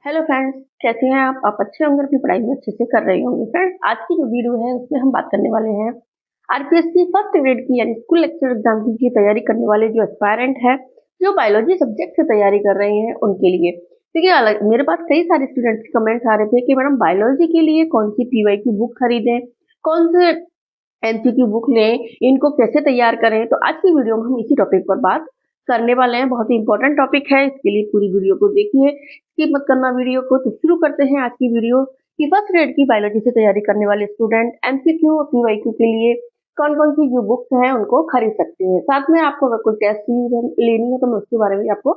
Hello friends, कैसे हैं आप अच्छे होंगे, अपनी पढ़ाई भी अच्छे से कर रहे होंगे। फ्रेंड्स, आज की जो वीडियो है उसमें हम बात करने वाले हैं आरपीएससी फर्स्ट ग्रेड की यानी स्कूल लेक्चर एग्जाम की तैयारी करने वाले जो एस्पायरेंट है, जो बायोलॉजी सब्जेक्ट से तैयारी कर रहे हैं उनके लिए। क्योंकि मेरे पास कई सारे स्टूडेंट्स के कमेंट्स आ रहे थे कि मैडम बायोलॉजी के लिए कौन सी पीवाई की बुक खरीदें, कौन से एमसीक्यू बुक लें, इनको कैसे तैयार करें। तो आज की वीडियो में हम इसी टॉपिक पर बात करने वाले हैं। बहुत ही इंपॉर्टेंट टॉपिक है, इसके लिए पूरी वीडियो को देखिए, स्किप मत करना वीडियो को। तो शुरू करते हैं आज की वीडियो कि फर्स्ट ग्रेड की बायोलॉजी से तैयारी करने वाले स्टूडेंट एमसीक्यू और पीवाईक्यू के लिए कौन कौन सी जो बुक्स हैं उनको खरीद सकते हैं। साथ में आपको अगर कोई टेस्ट सीरीज लेनी है तो मैं उसके बारे में आपको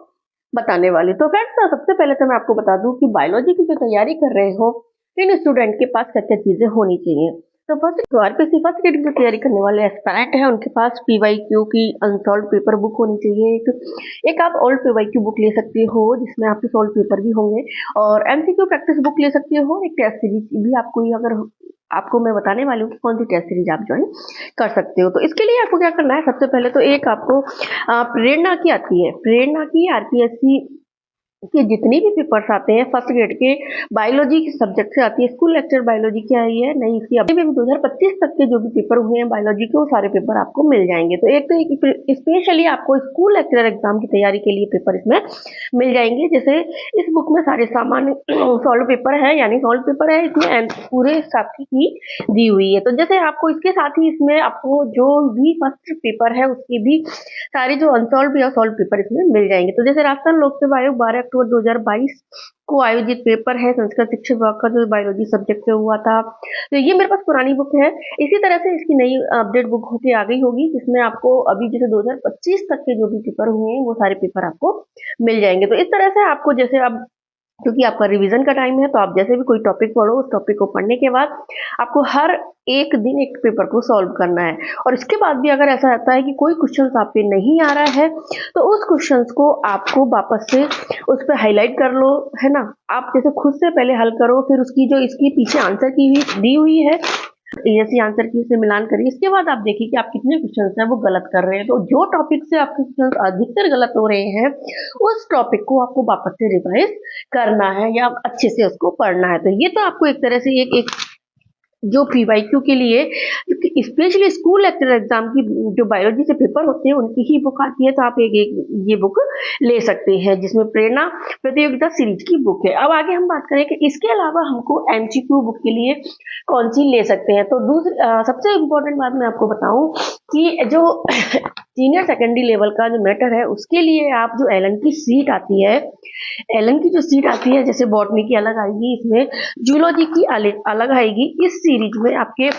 बताने वाली। तो फ्रेंड्स, सबसे पहले तो मैं आपको बता दूं कि बायोलॉजी की जो तैयारी कर रहे हो इन स्टूडेंट के पास क्या क्या चीजें होनी चाहिए। तो फर्स्ट आरपीएससी फर्स्ट ग्रेड की तैयारी करने वाले एस्पायरेंट है, उनके पास पीवाईक्यू की अनसॉल्व पेपर बुक होनी चाहिए। एक आप ओल्ड पीवाईक्यू बुक ले सकते हो जिसमें आपके सॉल्व पेपर भी होंगे, और एमसीक्यू प्रैक्टिस बुक ले सकते हो। एक टेस्ट सीरीज भी आपको, अगर आपको मैं बताने वाली हूँ कि कौन सी टेस्ट सीरीज आप ज्वाइन कर सकते हो। तो इसके लिए आपको क्या करना है, सबसे पहले तो एक आपको प्रेरणा की आती है, प्रेरणा की आरपीएससी कि जितनी भी पेपर्स आते हैं फर्स्ट ग्रेड के बायोलॉजी के सब्जेक्ट से आती है। स्कूल लेक्चर बायोलॉजी की आई है नहीं, इसकी अभी भी 2025 तक के जो भी पेपर हुए हैं बायोलॉजी के, वो सारे पेपर आपको मिल जाएंगे। तो एक तो स्पेशली आपको स्कूल लेक्चर एग्जाम की तैयारी के लिए पेपर इसमें मिल जाएंगे। जैसे इस बुक में सारे सामान्य सॉल्व पेपर है, यानी सॉल्व पेपर है इसमें पूरे साथी की दी हुई है। तो जैसे आपको इसके साथ ही इसमें आपको जो भी फर्स्ट पेपर है उसकी भी सारे जो अनसॉल्व या सॉल्व पेपर इसमें मिल जाएंगे। तो जैसे राजस्थान लोक सेवा आयोग 12 अक्टूबर 2022 को आयोजित पेपर है संस्कृत शिक्षक विभाग का, जो बायोलॉजी सब्जेक्ट से हुआ था। तो ये मेरे पास पुरानी बुक है। इसी तरह से इसकी नई अपडेट बुक होके आ गई होगी, जिसमें आपको अभी जैसे 2025 तक के जो भी पेपर हुए हैं वो सारे पेपर आपको मिल जाएंगे। तो इस तरह से आपको, जैसे अब क्योंकि आपका रिवीजन का टाइम है, तो आप जैसे भी कोई टॉपिक पढ़ो, उस टॉपिक को पढ़ने के बाद आपको हर एक दिन एक पेपर को सॉल्व करना है। और इसके बाद भी अगर ऐसा आता है कि कोई क्वेश्चन आप पे नहीं आ रहा है, तो उस क्वेश्चन को आपको वापस से उस पर हाईलाइट कर लो, है ना। आप जैसे खुद से पहले हल करो, फिर उसकी जो इसकी पीछे आंसर की हुई दी हुई है ऐसी आंसर की से मिलान करिए। इसके बाद आप देखिए कि आप कितने क्वेश्चन हैं वो गलत कर रहे हैं। तो जो टॉपिक से आपके क्वेश्चन अधिकतर गलत हो रहे हैं, उस टॉपिक को आपको वापस से रिवाइज करना है या अच्छे से उसको पढ़ना है। तो ये तो आपको एक तरह से एक जो पीवाईक्यू के लिए स्पेशली स्कूल लेक्चर एग्जाम की जो बायोलॉजी से पेपर होते हैं उनकी ही बुक आती है। तो आप एक ये बुक ले सकते हैं, जिसमें प्रेरणा प्रतियोगिता सीरीज की बुक है। अब आगे हम बात करें कि इसके अलावा हमको एमसीक्यू बुक के लिए कौन सी ले सकते हैं। तो दूसरी सबसे इम्पोर्टेंट बात मैं आपको बताऊं कि जो सीनियर सेकेंडरी लेवल का जो मैटर है, उसके लिए आप जो एलन की सीट आती है, एलन की जो सीट आती है, जैसे बॉटनी की अलग आएगी, इसमें जूलॉजी की अलग आएगी। इस सीरीज में आपके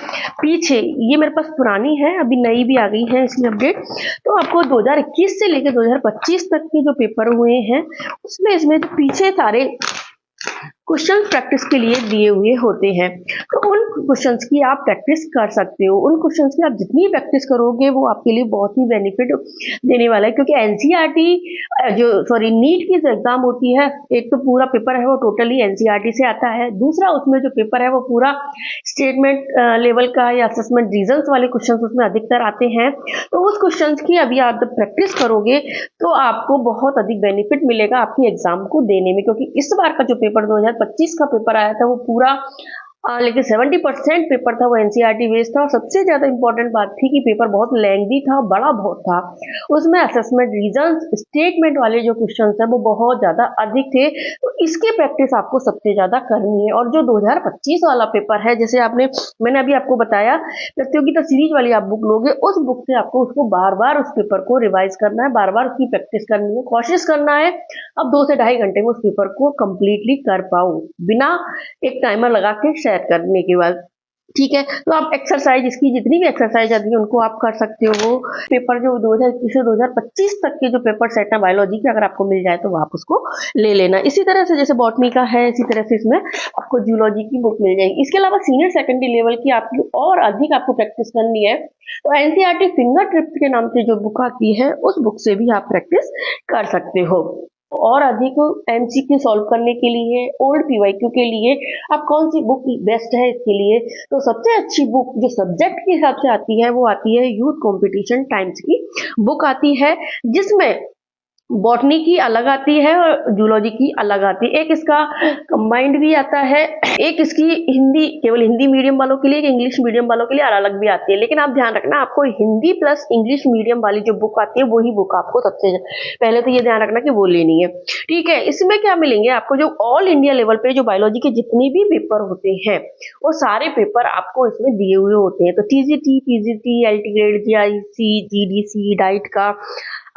पीछे, ये मेरे पास पुरानी है, अभी नई भी आ गई है इसमें अपडेट। तो आपको 2021 से लेकर 2025 तक के जो पेपर हुए हैं उसमें इसमें पीछे सारे क्वेश्चन प्रैक्टिस के लिए दिए हुए होते हैं। तो उन क्वेश्चंस की आप प्रैक्टिस कर सकते हो। उन क्वेश्चंस की आप जितनी प्रैक्टिस करोगे वो आपके लिए बहुत ही बेनिफिट देने वाला है। क्योंकि एनसीईआरटी नीट की जो एग्जाम होती है, एक तो पूरा पेपर है वो टोटली एनसीईआरटी से आता है, दूसरा उसमें जो पेपर है वो पूरा स्टेटमेंट लेवल का या असेसमेंट रीजंस वाले क्वेश्चन उसमें अधिकतर आते हैं। तो उस क्वेश्चन की अभी आप जब प्रैक्टिस करोगे तो आपको बहुत अधिक बेनिफिट मिलेगा आपकी एग्जाम को देने में। क्योंकि इस बार का जो पेपर 2025 का पेपर आया था वो पूरा लेकिन 70% पेपर था वो एनसीईआरटी बेस्ड था। और सबसे ज्यादा इंपॉर्टेंट बात थी कि पेपर बहुत लेंथी था, बड़ा बहुत था। उसमें असेसमेंट रीजंस स्टेटमेंट वाले जो क्वेश्चंस है वो बहुत ज्यादा अधिक थे। तो इसकी प्रैक्टिस आपको सबसे ज्यादा करनी है। और जो 2025 वाला पेपर है, जैसे मैंने अभी आपको बताया प्रतियोगिता सीरीज वाली आप बुक लोगे, उस बुक से आपको उसको बार बार उस पेपर को रिवाइज करना है, बार बार उसकी प्रैक्टिस करनी है, कोशिश करना है अब 2 से ढाई घंटे में उस पेपर को कंप्लीटली कर पाऊं बिना एक टाइमर लगा के शेयर करने के बाद। ठीक है, तो आप एक्सरसाइज, इसकी जितनी भी एक्सरसाइज आती है उनको आप कर सकते हो। पेपर जो 2021 से 2025 तक के जो पेपर सेट है बायोलॉजी के, अगर आपको मिल जाए तो आप उसको ले लेना। इसी तरह से जैसे बॉटनी का है, इसी तरह से इसमें आपको जूलॉजी की बुक मिल जाएगी। इसके अलावा सीनियर सेकेंडरी लेवल की आपकी और अधिक आपको प्रैक्टिस करनी है तो एनसीईआरटी फिंगर ट्रिप्स के नाम से जो बुक आती है उस बुक से भी आप प्रैक्टिस कर सकते हो। और अधिक एमसीक्यू सॉल्व करने के लिए, ओल्ड पीवाईक्यू के लिए आप कौन सी बुक बेस्ट है इसके लिए, तो सबसे अच्छी बुक जो सब्जेक्ट के हिसाब से आती है वो आती है यूथ कंपटीशन टाइम्स की बुक आती है, जिसमें बॉटनी की अलग आती है और जूलॉजी की अलग आती है। एक इसका कंबाइंड भी आता है, एक इसकी हिंदी, केवल हिंदी मीडियम वालों के लिए, एक इंग्लिश मीडियम वालों के लिए अलग भी आती है। लेकिन आप ध्यान रखना, आपको हिंदी प्लस इंग्लिश मीडियम वाली जो बुक आती है वही बुक आपको सबसे पहले तो ये ध्यान रखना कि वो लेनी है। ठीक है, इसमें क्या मिलेंगे आपको, जो ऑल इंडिया लेवल पे जो बायोलॉजी के जितने भी पेपर होते हैं वो सारे पेपर आपको इसमें दिए हुए होते हैं। तो TGT, PGT, LT grade, GIC, GDC, diet का,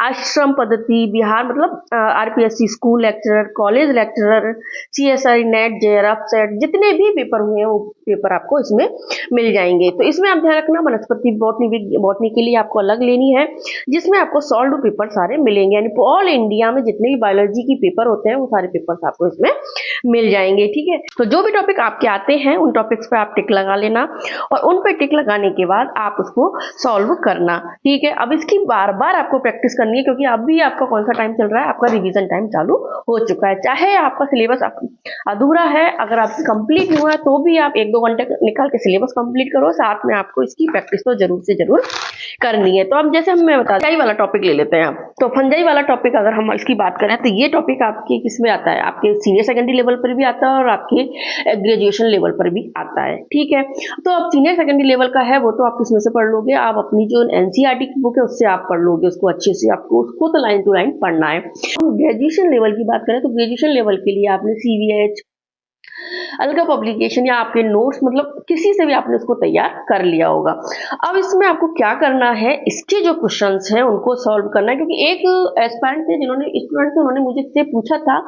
आश्रम पद्धति, बिहार मतलब RPSC, school lecturer, college lecturer, CSI, net, JRF, set, जितने भी पेपर हुए हैं वो पेपर आपको इसमें मिल जाएंगे। तो इसमें आप ध्यान रखना, वनस्पति बॉटनी के लिए आपको अलग लेनी है, जिसमें आपको सॉल्व पेपर सारे मिलेंगे, यानी ऑल इंडिया में जितने भी बायोलॉजी की पेपर होते हैं वो सारे पेपर्स आपको इसमें मिल जाएंगे। ठीक है, तो जो भी टॉपिक आपके आते हैं उन टॉपिक्स पे आप टिक लगा लेना और उन पे टिक लगाने के बाद आप उसको सॉल्व करना। ठीक है, अब इसकी बार बार आपको प्रैक्टिस करनी है, क्योंकि अभी आपका कौन सा टाइम चल रहा है, आपका रिवीजन टाइम चालू हो चुका है। चाहे आपका सिलेबस अधूरा है, अगर आपकी कंप्लीट नहीं हुआ है तो भी आप 1-2 घंटे निकाल के सिलेबस कंप्लीट करो, साथ में आपको इसकी प्रैक्टिस तो जरूर से जरूर करनी है। तो अब जैसे मैं बता फंजाई वाला टॉपिक ले लेते हैं आप। तो फंजाई वाला टॉपिक अगर हम इसकी बात करें तो ये टॉपिक आपके किसमें आता है, आपके सीनियर सेकेंडरी लेवल पर भी आता है और आपके ग्रेजुएशन लेवल पर भी आता है। ठीक है, तो अब सीनियर सेकेंडरी लेवल का है वो तो आप किसमें से पढ़ लोगे, आप अपनी जो एनसीईआरटी की बुक है उससे आप पढ़ लोगे उसको अच्छे से, आपको उसको तो लाइन टू लाइन पढ़ना है। हम ग्रेजुएशन लेवल की बात करें तो ग्रेजुएशन लेवल के लिए आपने सीवीएच, अलगा पब्लिकेशन या आपके नोट्स, मतलब किसी से भी आपने उसको तैयार कर लिया होगा। अब इसमें आपको क्या करना है, इसके जो क्वेश्चंस हैं उनको सॉल्व करना है, क्योंकि एक एस्पायरेंट थे जिन्होंने स्टूडेंट थे, उन्होंने मुझे से पूछा था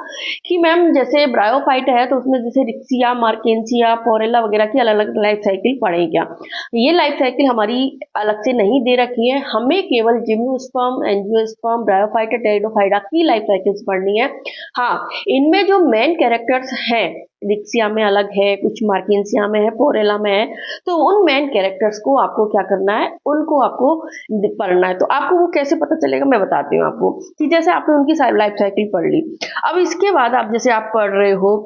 कि मैम जैसे ब्रायोफाइट है तो उसमें जैसे रिक्सिया, मार्केंसिया, पोरेला वगैरह की अलग अलग लाइफ साइकिल पढ़ें क्या। ये लाइफ साइकिल हमारी अलग से नहीं दे रखी है, हमें केवल जिम्नोस्पर्म, एंजियोस्पर्म, ब्रायोफाइटा, टेरिडोफाइटा की लाइफ साइकिल्स पढ़नी है। हाँ, इनमें जो मेन कैरेक्टर्स हैं, रिक्सिया में अलग है, कुछ मार्किंसिया में है, पोरेला में है, तो उन मेन कैरेक्टर्स को आपको क्या करना है, उनको आपको पढ़ना है। तो आपको वो कैसे पता चलेगा मैं बताती हूँ आपको, कि जैसे आपने उनकी लाइफ साइकिल पढ़ ली, अब इसके बाद आप जैसे आप पढ़ रहे हो,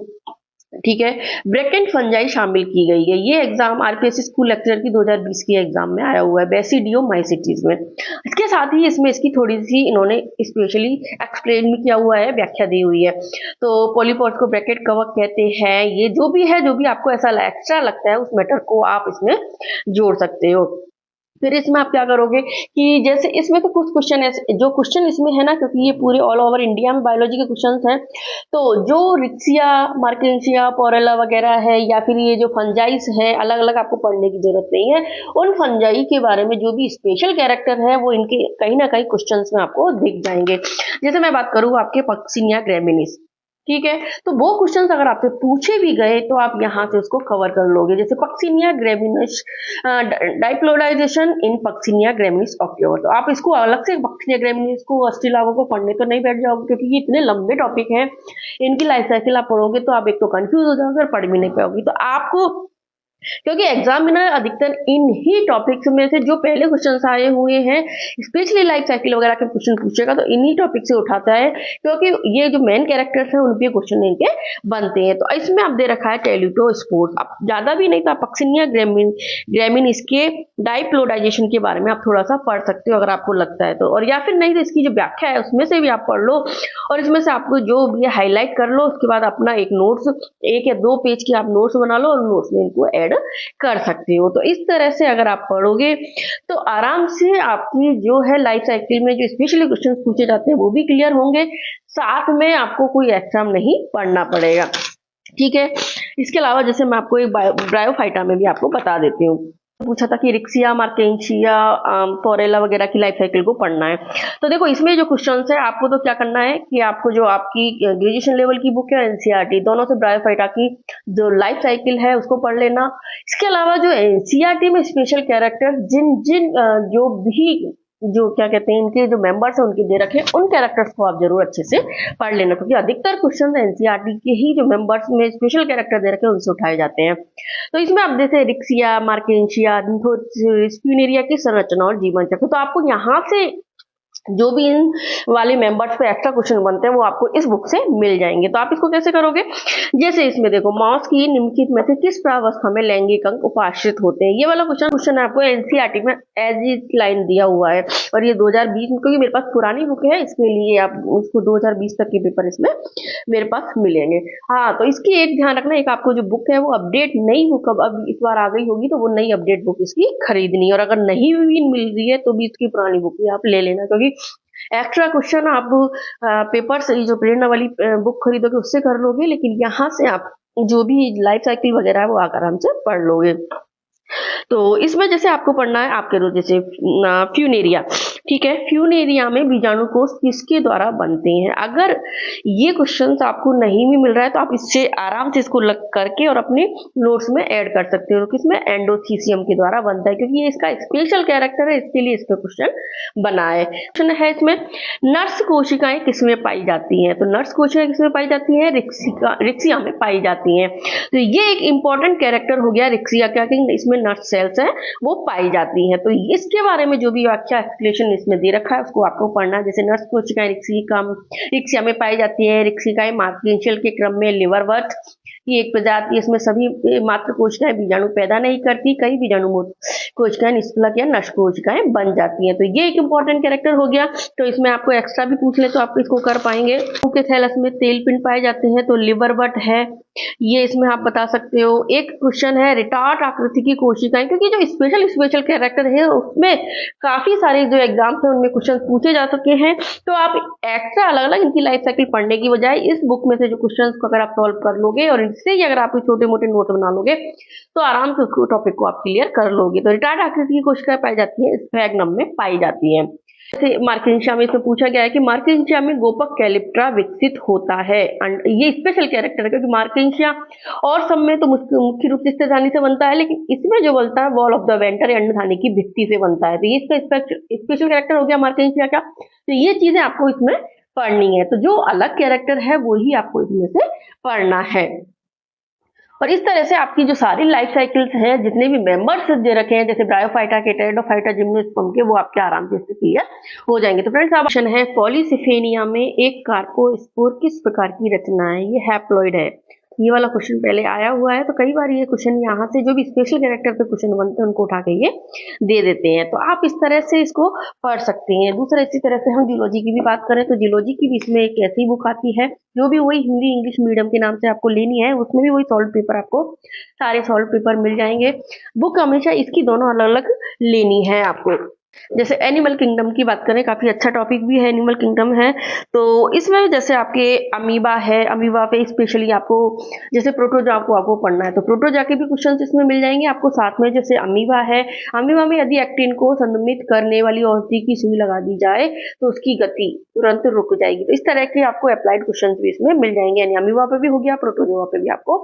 ठीक है, ब्रैकेट फंजाई शामिल की गई है। ये एग्जाम आरपीएससी स्कूल लेक्चरर की 2020 की एग्जाम में आया हुआ है, बेसिडियोमाइसिटीज में। इसके साथ ही इसमें इसकी थोड़ी सी इन्होंने स्पेशली एक्सप्लेन भी किया हुआ है, व्याख्या दी हुई है। तो पॉलीपॉड्स को ब्रैकेट कवक कहते हैं। ये जो भी है, जो भी आपको ऐसा एक्स्ट्रा लगता है उस मैटर को आप इसमें जोड़ सकते हो। फिर इसमें आप क्या करोगे कि जैसे इसमें तो कुछ क्वेश्चन ऐसे, जो क्वेश्चन इसमें है ना, क्योंकि ये पूरे ऑल ओवर इंडिया में बायोलॉजी के क्वेश्चंस हैं, तो जो रिक्सिया, मार्केंसिया, पोरेला वगैरह है, या फिर ये जो फंजाइस है, अलग अलग आपको पढ़ने की जरूरत नहीं है। उन फंजाई के बारे में जो भी स्पेशल कैरेक्टर है वो इनके कहीं ना कहीं क्वेश्चन में आपको दिख जाएंगे। जैसे मैं बात करूँ आपके पक्सिनिया ग्रेमिनिस, ठीक है, तो वो क्वेश्चंस अगर आपसे पूछे भी गए तो आप यहाँ से उसको कवर कर लोगे। जैसे पक्सिनिया ग्रेमिनिस डाइप्लोडाइजेशन इन पक्सिनिया ग्रेमिनिस ऑक्योर, तो आप इसको अलग से पक्सिनिया ग्रेमिनिस को, अस्टिलावा को पढ़ने तो नहीं बैठ जाओगे, क्योंकि ये इतने लंबे टॉपिक हैं, इनकी लाइफ साइकिल आप पढ़ोगे तो आप एक तो कंफ्यूज हो जाओगे और पढ़ भी नहीं पाओगे। तो आपको, क्योंकि एग्जामिनर अधिकतर इन ही टॉपिक्स में से जो पहले क्वेश्चन आए हुए हैं, स्पेशली लाइफ साइकिल वगैरह के क्वेश्चन पूछेगा तो इन्हीं टॉपिक से उठाता है, क्योंकि ये जो मेन कैरेक्टर्स हैं उन पे क्वेश्चन इनके बनते हैं। तो इसमें आप दे रखा है टेलिटोस्पोर्स, अब ज्यादा भी नहीं तो आप पक्सिनिया ग्रेमिन इसके डाइप्लोडाइजेशन के बारे में आप थोड़ा सा पढ़ सकते हो अगर आपको लगता है तो, और या फिर नहीं तो इसकी जो व्याख्या है उसमें से भी आप पढ़ लो, और इसमें से आपको जो भी हाईलाइट कर लो, उसके बाद अपना एक नोट्स, 1 या 2 पेज की आप नोट्स बना लो और नोट्स में इनको ऐड कर सकते हो। तो इस तरह से अगर आप पढ़ोगे तो आराम से आपकी जो है लाइफ साइकिल में जो स्पेशली क्वेश्चन पूछे जाते हैं वो भी क्लियर होंगे, साथ में आपको कोई एग्जाम नहीं पढ़ना पड़ेगा। ठीक है, इसके अलावा जैसे मैं आपको एक ब्रायोफाइटा में भी आपको बता देती हूँ, पूछा था कि रिक्सिया, मार्केंसिया, पोरेला वगैरह की लाइफ साइकिल को पढ़ना है। तो देखो इसमें जो क्वेश्चंस है, आपको तो क्या करना है कि आपको जो आपकी ग्रेजुएशन लेवल की बुक है एनसीईआरटी, दोनों से ब्रायोफाइटा की जो लाइफ साइकिल है उसको पढ़ लेना। इसके अलावा जो एनसीईआरटी में स्पेशल कैरेक्टर जिन जिन जो भी जो क्या कहते हैं इनके जो मेंबर्स हैं उनके दे रखे, उन कैरेक्टर्स को आप जरूर अच्छे से पढ़ लेना, क्योंकि अधिकतर क्वेश्चन एनसीईआरटी के ही जो मेंबर्स में स्पेशल कैरेक्टर दे रखे हैं उनसे उठाए जाते हैं। तो इसमें आप जैसे रिक्सिया, मार्केंसिया, स्पिनेरिया की संरचना और जीवन चक्र, तो आपको यहाँ से जो भी इन वाले मेंबर्स पे एक्स्ट्रा क्वेश्चन बनते हैं वो आपको इस बुक से मिल जाएंगे। तो आप इसको कैसे करोगे, जैसे इसमें देखो, मांस की निम्नलिखित में से किस प्रावस्था में लैंगिक अंग उपाश्रित होते हैं, ये वाला क्वेश्चन आपको एनसीईआरटी में एज इज लाइन दिया हुआ है। और ये 2020 में, क्योंकि मेरे पास पुरानी बुक है इसके लिए आप उसको 2020 तक के पेपर इसमें मेरे पास मिलेंगे। हाँ, तो इसकी एक ध्यान रखना, एक आपको जो बुक है वो अपडेट नई बुक अब इस बार आ गई होगी तो वो नई अपडेट बुक इसकी खरीदनी, और अगर नहीं भी मिल रही है तो भी इसकी पुरानी बुक भी आप ले लेना, क्योंकि एक्स्ट्रा क्वेश्चन आप पेपर से जो प्रेरणा वाली बुक खरीदोगे उससे कर लोगे, लेकिन यहाँ से आप जो भी लाइफ साइकिल वगैरह है वो आराम से पढ़ लोगे। तो इसमें जैसे आपको पढ़ना है, आपके रोज जैसे फ्यूनेरिया, ठीक है, फ्यूनेरिया में बीजाणु कोष किसके द्वारा बनते हैं। अगर ये क्वेश्चंस आपको नहीं भी मिल रहा है तो आप इससे आराम से इसको लग करके और अपने नोट्स में ऐड कर सकते हो, किसमें, एंडोथीसियम के द्वारा बनता है, क्योंकि ये इसका स्पेशल कैरेक्टर है, इसके लिए इसका क्वेश्चन बना है। क्वेश्चन है इसमें, नर्स कोशिकाएं किसमें पाई जाती हैं, तो नर्स कोशिकाएं किसमें पाई जाती है, रिक्सिया में पाई जाती हैं। तो ये एक इंपॉर्टेंट कैरेक्टर हो गया रिक्सिया का, कि इसमें नर्स सेल्स है वो पाई जाती हैं। तो इसके बारे में जो भी व्याख्या एक्सप्लेनेशन इसमें दे रखा है उसको आपको पढ़ना है। जैसे नर्स कोशिकाएं रिक्सिया में पाई जाती है, रिक्सिकाएं मार्केंशियल के क्रम में लिवरवर्थ की एक प्रजाति, इसमें सभी मात्र कोशिकाएं बीजाणु पैदा नहीं करती, कई बीजाणु कोशिकाएं निष्फलक या नष्ट कोशिकाएं बन जाती हैं। तो ये एक इंपॉर्टेंट कैरेक्टर हो गया। तो इसमें आपको एक्स्ट्रा भी पूछ ले तो आप इसको कर पाएंगे। के थैलस में तेल पिंड पाए जाते हैं, तो लिवरवर्ट है, ये इसमें आप बता सकते हो। एक क्वेश्चन है रिटार्ट आकृति की कोशिकाएं, क्योंकि जो स्पेशल कैरेक्टर है उसमें काफी सारे जो एग्जाम्स है उनमें क्वेश्चन पूछे जा चुके हैं, तो आप एक्स्ट्रा अलग अलग इनकी लाइफ साइकिल पढ़ने की बजाय इस बुक में से जो क्वेश्चन को अगर आप सॉल्व कर लोगे और इससे ही अगर आप छोटे मोटे नोट बना लोगे तो आराम से उस टॉपिक को आप क्लियर कर लोगे। तो रिटार्ट आकृति की कोशिकाएं पाई जाती है, स्फैग्नम में पाई जाती है। जैसे मार्केंशिया में इसमें पूछा गया है कि मार्केंशिया में गोपक कैलिप्ट्रा विकसित होता है, ये स्पेशल कैरेक्टर है, क्योंकि मार्केंशिया और सब में तो मुख्य रूप से स्तनधानी से बनता है, लेकिन इसमें जो बनता है वॉल ऑफ द वेंटर अंडधानी की भित्ति से बनता है। तो ये इसका स्पेशल कैरेक्टर हो गया मार्केंशिया का। तो ये चीजें आपको इसमें पढ़नी है, तो जो अलग कैरेक्टर है वही आपको इसमें से पढ़ना है। और इस तरह से आपकी जो सारी लाइफ साइकिल्स हैं, जितने भी मेंबर्स दे रखे हैं, जैसे ब्रायोफाइटा के, टेरिडोफाइटा, जिम्नोस्पर्म के, वो आपके आराम से क्लियर हो जाएंगे। तो फ्रेंड्स, ऑप्शन है पॉलीसिफेनिया में एक कार्पोस्पोर किस प्रकार की रचना है, ये हैप्लॉइड है। ये वाला क्वेश्चन पहले आया हुआ है, तो कई बार ये क्वेश्चन यहाँ से जो भी स्पेशल कैरेक्टर पे क्वेश्चन बनते हैं उनको उठा के ये दे देते हैं, तो आप इस तरह से इसको पढ़ सकते हैं। दूसरा, इसी तरह से हम जियोलॉजी की भी बात करें तो जियोलॉजी की भी इसमें एक ऐसी बुक आती है जो भी वही हिंदी इंग्लिश मीडियम के नाम से आपको लेनी है, उसमें भी वही सॉल्व पेपर, आपको सारे सॉल्व पेपर मिल जाएंगे। बुक हमेशा इसकी दोनों अलग अलग लेनी है आपको। जैसे एनिमल किंगडम की बात करें, काफी अच्छा टॉपिक भी है, एनिमल किंगडम है, तो इसमें जैसे आपके अमीबा है, अमीबा पे स्पेशली आपको जैसे प्रोटोजोआ को आपको पढ़ना है, तो प्रोटोजोआ के भी क्वेश्चन इसमें मिल जाएंगे आपको। साथ में जैसे अमीबा है, अमीबा में यदि एक्टिन को संदमित करने वाली औषधि की सुई लगा दी जाए तो उसकी गति तुरंत रुक जाएगी। तो इस तरह के आपको अप्लाइड क्वेश्चन भी इसमें मिल जाएंगे, यानी अमीबा पे भी हो गया, प्रोटोजोआ पे भी आपको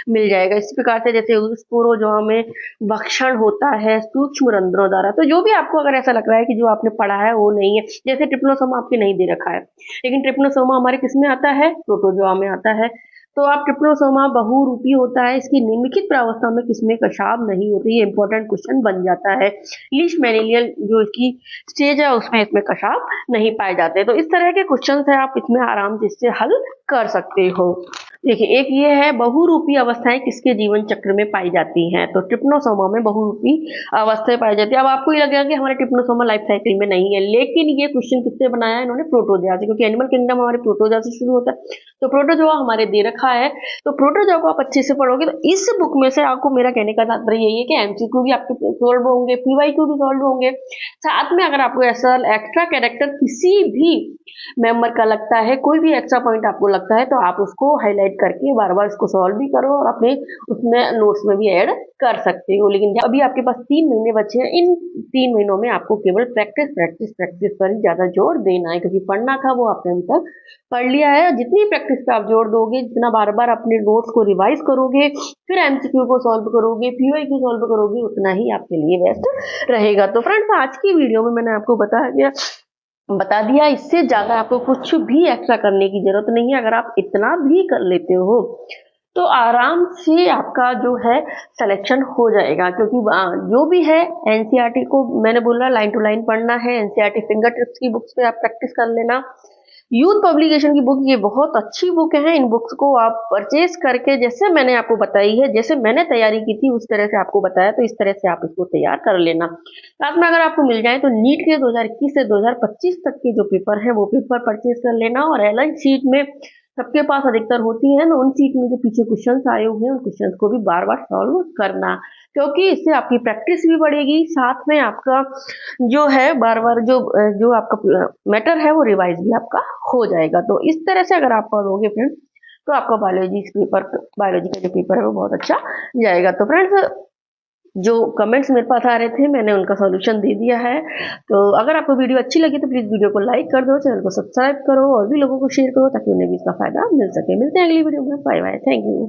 मिल जाएगा। इस प्रकार से जैसे स्पोरोजोआ में भक्षण होता है सूक्ष्म रंध्रों द्वारा, तो जो भी आपको अगर ऐसा लग रहा है कि जो आपने पढ़ा है वो नहीं है, जैसे ट्रिप्नोसोमा आपके नहीं दे रखा है, लेकिन ट्रिप्नोसोमा हमारे किसमें आता है, प्रोटोजोआ में आता है, तो आप ट्रिप्नोसोमा बहुरूपी होता है, इसकी निम्नलिखित प्रावस्था में किसमें कशाभ नहीं होती, ये इंपॉर्टेंट क्वेश्चन बन जाता है। लीस्ट मेनिलियल जो इसकी स्टेज है उसमें इसमें कशाभ नहीं पाए जाते। तो इस तरह के क्वेश्चन है आप इसमें आराम से इससे हल कर सकते हो। देखिए, एक ये है बहुरूपी अवस्थाएं किसके जीवन चक्र में पाई जाती हैं, तो ट्रिप्नोसोमा में बहुरूपी अवस्थाएं पाई जाती है। अब आपको ये लगेगा कि हमारे ट्रिप्नोसोमा लाइफ साइकिल में नहीं है, लेकिन ये क्वेश्चन किससे बनाया है इन्होंने, प्रोटोजोआ से, क्योंकि एनिमल किंगडम हमारे प्रोटोजोआ से शुरू होता है, तो प्रोटोजोआ हमारे दे रखा है, तो प्रोटोजोआ को आप अच्छे से पढ़ोगे तो इस बुक में से आपको मेरा कहने का तात्पर्य यही है कि एमसीक्यू भी आपके सॉल्व होंगे, पीवाईक्यू भी सॉल्व होंगे। साथ में अगर आपको ऐसा एक्स्ट्रा कैरेक्टर किसी भी मेंबर का लगता है, कोई भी एक्स्ट्रा पॉइंट आपको लगता है, तो आप उसको हाईलाइट करके बार बार इसको सॉल्व भी करो और अपने उसमें नोट्स में भी ऐड कर सकते हो। लेकिन अभी आपके पास 3 महीने बचे हैं, इन 3 महीनों में आपको केवल प्रैक्टिस प्रैक्टिस प्रैक्टिस पर ही ज्यादा जोर देना है, क्योंकि पढ़ना था वो आपने अभी तक पढ़ लिया है। जितनी प्रैक्टिस पे आप जोर दोगे, जितना बार बार अपने नोट्स को रिवाइज करोगे, फिर एमसीक्यू को सॉल्व करोगे, पीवाईक्यू सॉल्व करोगे, उतना ही आपके लिए बेस्ट रहेगा। तो फ्रेंड्स, आज की वीडियो में मैंने आपको बता दिया, इससे ज्यादा आपको कुछ भी एक्स्ट्रा करने की जरूरत नहीं है। अगर आप इतना भी कर लेते हो तो आराम से आपका जो है सिलेक्शन हो जाएगा, क्योंकि जो भी है एनसीईआरटी को मैंने बोला लाइन टू लाइन पढ़ना है। एनसीईआरटी फिंगर टिप्स की बुक्स पे आप प्रैक्टिस कर लेना। यूथ पब्लिकेशन की बुक ये बहुत अच्छी बुक है। इन बुक्स को आप परचेज करके, जैसे मैंने आपको बताई है, जैसे मैंने तैयारी की थी उस तरह से आपको बताया, तो इस तरह से आप इसको तैयार कर लेना। साथ में अगर आपको मिल जाए तो नीट के 2021 से 2025 तक के जो पेपर है वो पेपर परचेज कर लेना। और एलन शीट में सबके पास अधिकतर होती है ना, उन सीट में जो पीछे क्वेश्चंस आए हुए हैं उन क्वेश्चंस को भी बार बार सॉल्व करना, क्योंकि इससे आपकी प्रैक्टिस भी बढ़ेगी, साथ में आपका जो है बार बार जो आपका मैटर है वो रिवाइज भी आपका हो जाएगा। तो इस तरह से अगर आप पढ़ोगे फ्रेंड्स तो आपका बायोलॉजी का जो पेपर है वो बहुत अच्छा जाएगा। तो फ्रेंड्स, जो कमेंट्स मेरे पास आ रहे थे मैंने उनका सॉल्यूशन दे दिया है। तो अगर आपको वीडियो अच्छी लगी तो प्लीज़ वीडियो को लाइक कर दो, चैनल को सब्सक्राइब करो और भी लोगों को शेयर करो ताकि उन्हें भी इसका फायदा मिल सके। मिलते हैं अगली वीडियो में। Bye bye, thank you.